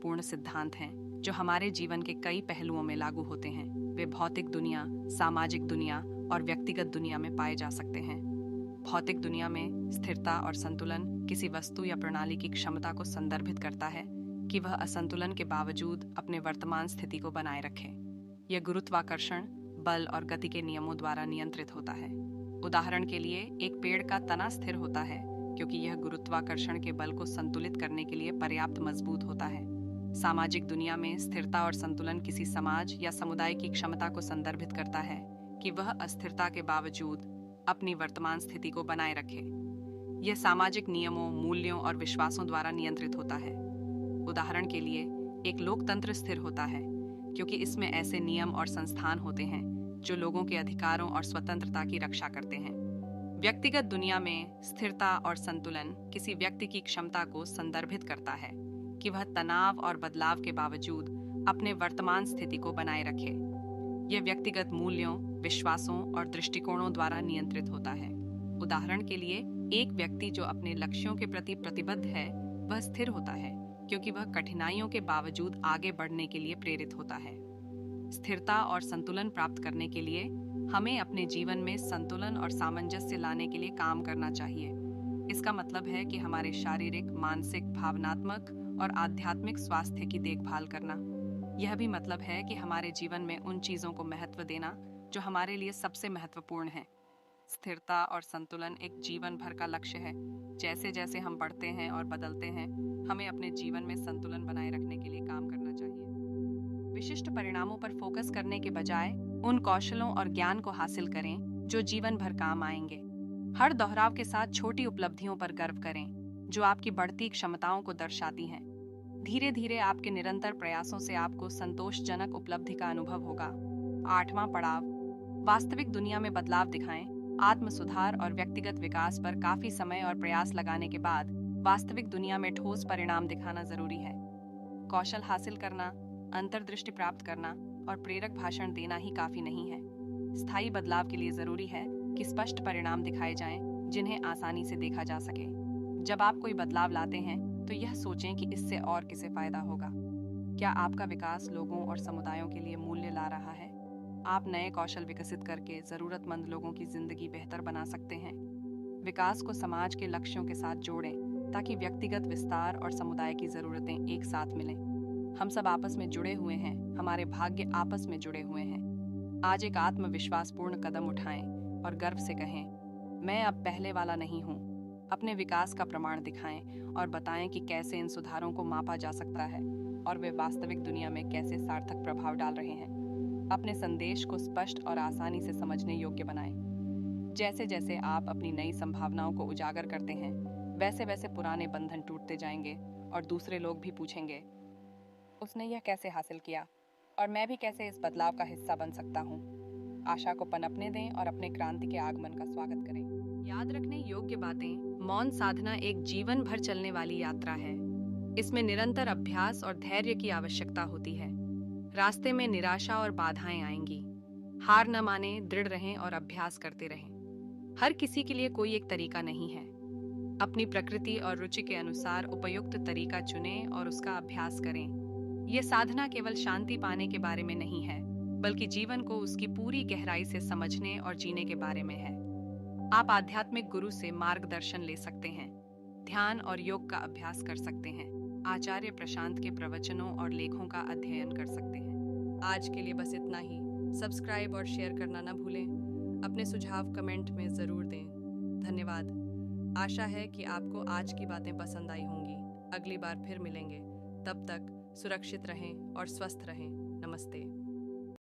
पूर्ण सिद्धांत हैं जो हमारे जीवन के कई पहलुओं में लागू होते हैं। वे भौतिक दुनिया, सामाजिक दुनिया और व्यक्तिगत दुनिया में पाए जा सकते हैं। भौतिक दुनिया में स्थिरता और संतुलन किसी वस्तु या प्रणाली की क्षमता को संदर्भित करता है कि वह असंतुलन के बावजूद अपने वर्तमान स्थिति को बनाए रखे। यह गुरुत्वाकर्षण, बल और गति के नियमों द्वारा नियंत्रित होता है। उदाहरण के लिए, एक पेड़ का तना स्थिर होता है क्योंकि यह गुरुत्वाकर्षण के बल को संतुलित करने के लिए पर्याप्त मजबूत होता है। सामाजिक दुनिया में स्थिरता और संतुलन किसी समाज या समुदाय की क्षमता को संदर्भित करता है कि वह अस्थिरता के बावजूद अपनी वर्तमान स्थिति को बनाए रखे। यह सामाजिक नियमों, मूल्यों और विश्वासों द्वारा नियंत्रित होता है। उदाहरण के लिए, एक लोकतंत्र स्थिर होता है क्योंकि इसमें ऐसे नियम और संस्थान होते हैं जो लोगों के अधिकारों और स्वतंत्रता की रक्षा करते हैं। व्यक्तिगत दुनिया में स्थिरता और संतुलन किसी व्यक्ति की क्षमता को संदर्भित करता है कि वह तनाव और बदलाव के बावजूद अपने वर्तमान स्थिति को बनाए रखे। यह व्यक्तिगत मूल्यों, विश्वासों और दृष्टिकोणों द्वारा नियंत्रित होता है। उदाहरण के लिए, एक व्यक्ति जो अपने लक्ष्यों के प्रति प्रतिबद्ध है वह स्थिर होता है क्योंकि वह कठिनाइयों के बावजूद आगे बढ़ने के लिए प्रेरित होता है। स्थिरता और संतुलन प्राप्त करने के लिए हमें अपने जीवन में संतुलन और सामंजस्य लाने के लिए काम करना चाहिए। इसका मतलब है कि हमारे शारीरिक, मानसिक, भावनात्मक और आध्यात्मिक स्वास्थ्य की देखभाल करना। यह भी मतलब है कि हमारे जीवन में उन चीज़ों को महत्व देना जो हमारे लिए सबसे महत्वपूर्ण है। स्थिरता और संतुलन एक जीवन भर का लक्ष्य है। जैसे जैसे हम बढ़ते हैं और बदलते हैं, हमें अपने जीवन में संतुलन बनाए रखने के लिए काम करना चाहिए। विशिष्ट परिणामों पर फोकस करने के बजाय उन कौशलों और ज्ञान को हासिल करें जो जीवन भर काम आएंगे। हर दोहराव के साथ छोटी उपलब्धियों पर गर्व करें जो आपकी बढ़ती क्षमताओं को दर्शाती हैं। धीरे धीरे आपके निरंतर प्रयासों से आपको संतोषजनक उपलब्धि का अनुभव होगा। 8वां पड़ाव, वास्तविक दुनिया में बदलाव दिखाएं। आत्म सुधार और व्यक्तिगत विकास पर काफी समय और प्रयास लगाने के बाद वास्तविक दुनिया में ठोस परिणाम दिखाना जरूरी है। कौशल हासिल करना, अंतर्दृष्टि प्राप्त करना और प्रेरक भाषण देना ही काफी नहीं है। स्थायी बदलाव के लिए जरूरी है कि स्पष्ट परिणाम दिखाए जाएं जिन्हें आसानी से देखा जा सके। जब आप कोई बदलाव लाते हैं तो यह सोचें कि इससे और किसे फायदा होगा। क्या आपका विकास लोगों और समुदायों के लिए मूल्य ला रहा है? आप नए कौशल विकसित करके जरूरतमंद लोगों की जिंदगी बेहतर बना सकते हैं। विकास को समाज के लक्ष्यों के साथ जोड़ें ताकि व्यक्तिगत विस्तार और समुदाय की जरूरतें एक साथ मिलें। हम सब आपस में जुड़े हुए हैं, हमारे भाग्य आपस में जुड़े हुए हैं। आज एक आत्मविश्वासपूर्ण कदम उठाएं और गर्व से कहें, मैं अब पहले वाला नहीं हूँ। अपने विकास का प्रमाण दिखाएं और बताएं कि कैसे इन सुधारों को मापा जा सकता है और वे वास्तविक दुनिया में कैसे सार्थक प्रभाव डाल रहे हैं। अपने संदेश को स्पष्ट और आसानी से समझने योग्य बनाएं। जैसे जैसे आप अपनी नई संभावनाओं को उजागर करते हैं, वैसे वैसे पुराने बंधन टूटते जाएंगे और दूसरे लोग भी पूछेंगे, उसने यह कैसे हासिल किया और मैं भी कैसे इस बदलाव का हिस्सा बन सकता हूँ। आशा को पनपने दें और अपने क्रांति के आगमन का स्वागत करें। याद रखने योग्य बातें, मौन साधना एक जीवन भर चलने वाली यात्रा है। इसमें निरंतर अभ्यास और धैर्य की आवश्यकता होती है। रास्ते में निराशा और बाधाएं आएंगी। हार न माने, दृढ़ रहें और अभ्यास करते रहें। हर किसी के लिए कोई एक तरीका नहीं है। अपनी प्रकृति और रुचि के अनुसार उपयुक्त तरीका चुनें और उसका अभ्यास करें। यह साधना केवल शांति पाने के बारे में नहीं है, बल्कि जीवन को उसकी पूरी गहराई से समझने और जीने के बारे में है। आप आध्यात्मिक गुरु से मार्गदर्शन ले सकते हैं, ध्यान और योग का अभ्यास कर सकते हैं, आचार्य प्रशांत के प्रवचनों और लेखों का अध्ययन कर सकते हैं। आज के लिए बस इतना ही। सब्सक्राइब और शेयर करना न भूलें। अपने सुझाव कमेंट में ज़रूर दें। धन्यवाद। आशा है कि आपको आज की बातें पसंद आई होंगी। अगली बार फिर मिलेंगे। तब तक सुरक्षित रहें और स्वस्थ रहें। नमस्ते।